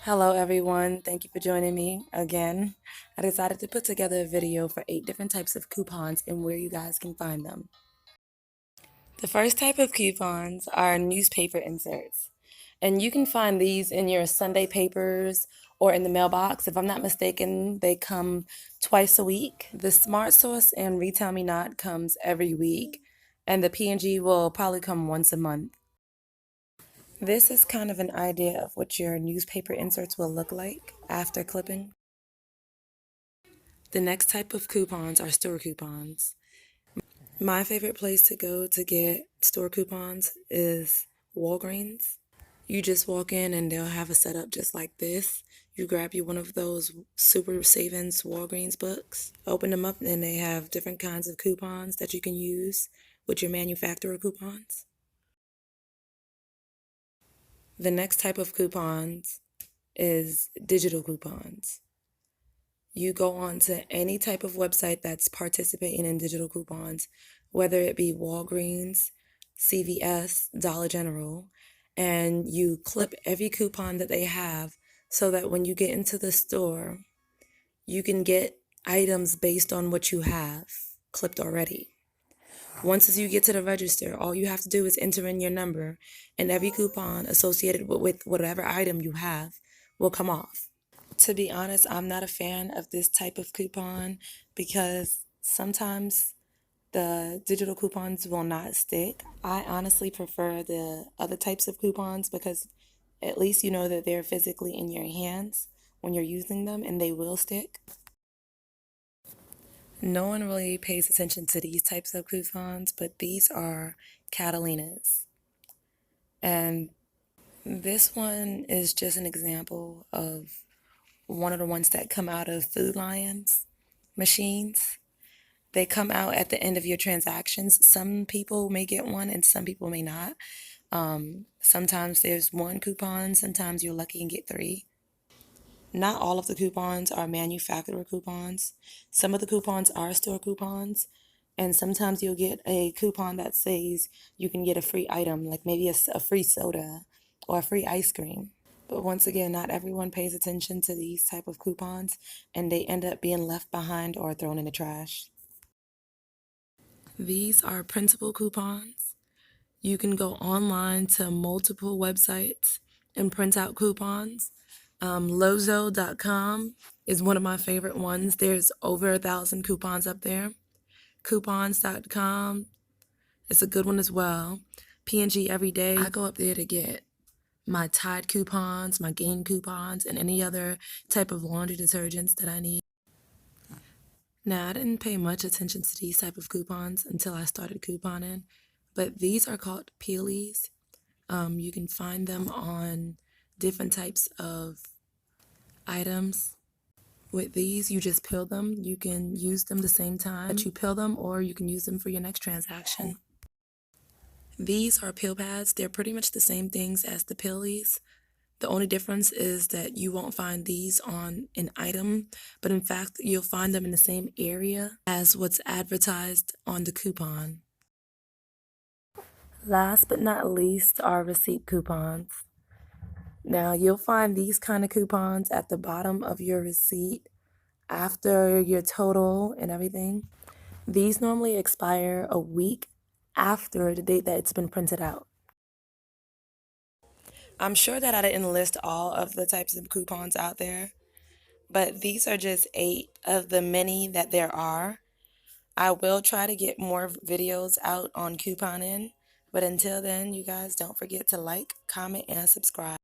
Hello everyone, thank you for joining me again. I decided to put together a video for 8 different types of coupons and where you guys can find them. The first type of coupons are newspaper inserts. And you can find these in your Sunday papers or in the mailbox. If I'm not mistaken, they come twice a week. The Smart Source and Retail Me Not comes every week, and the P&G will probably come once a month. This is kind of an idea of what your newspaper inserts will look like after clipping. The next type of coupons are store coupons. My favorite place to go to get store coupons is Walgreens. You just walk in and they'll have a setup just like this. You grab you one of those Super Savings Walgreens books, open them up, and they have different kinds of coupons that you can use with your manufacturer coupons. The next type of coupons is digital coupons. You go on to any type of website that's participating in digital coupons, whether it be Walgreens, CVS, Dollar General, and you clip every coupon that they have so that when you get into the store, you can get items based on what you have clipped already. Once you get to the register, all you have to do is enter in your number, and every coupon associated with whatever item you have will come off. To be honest, I'm not a fan of this type of coupon because sometimes the digital coupons will not stick. I honestly prefer the other types of coupons because at least you know that they're physically in your hands when you're using them and they will stick. No one really pays attention to these types of coupons, but these are Catalinas. And this one is just an example of one of the ones that come out of Food Lion's machines. They come out at the end of your transactions. Some people may get one and some people may not. Sometimes there's one coupon, sometimes you're lucky and get 3. Not all of the coupons are manufacturer coupons. Some of the coupons are store coupons, and sometimes you'll get a coupon that says you can get a free item, like maybe a free soda or a free ice cream. But once again, not everyone pays attention to these type of coupons, and they end up being left behind or thrown in the trash. These are printable coupons. You can go online to multiple websites and print out coupons. Lozo.com is one of my favorite ones. There's over 1,000 coupons up there. Coupons.com is a good one as well. P&G Everyday, I go up there to get my Tide coupons, my Gain coupons, and any other type of laundry detergents that I need. Now, I didn't pay much attention to these type of coupons until I started couponing, but these are called Peelease. You can find them on different types of items. With these, you just peel them. You can use them the same time that you peel them, or you can use them for your next transaction. These are peel pads. They're pretty much the same things as the Peelease. The only difference is that you won't find these on an item, but in fact, you'll find them in the same area as what's advertised on the coupon. Last but not least are receipt coupons. Now, you'll find these kind of coupons at the bottom of your receipt after your total and everything. These normally expire a week after the date that it's been printed out. I'm sure that I didn't list all of the types of coupons out there, but these are just 8 of the many that there are. I will try to get more videos out on couponing, but until then, you guys don't forget to like, comment, and subscribe.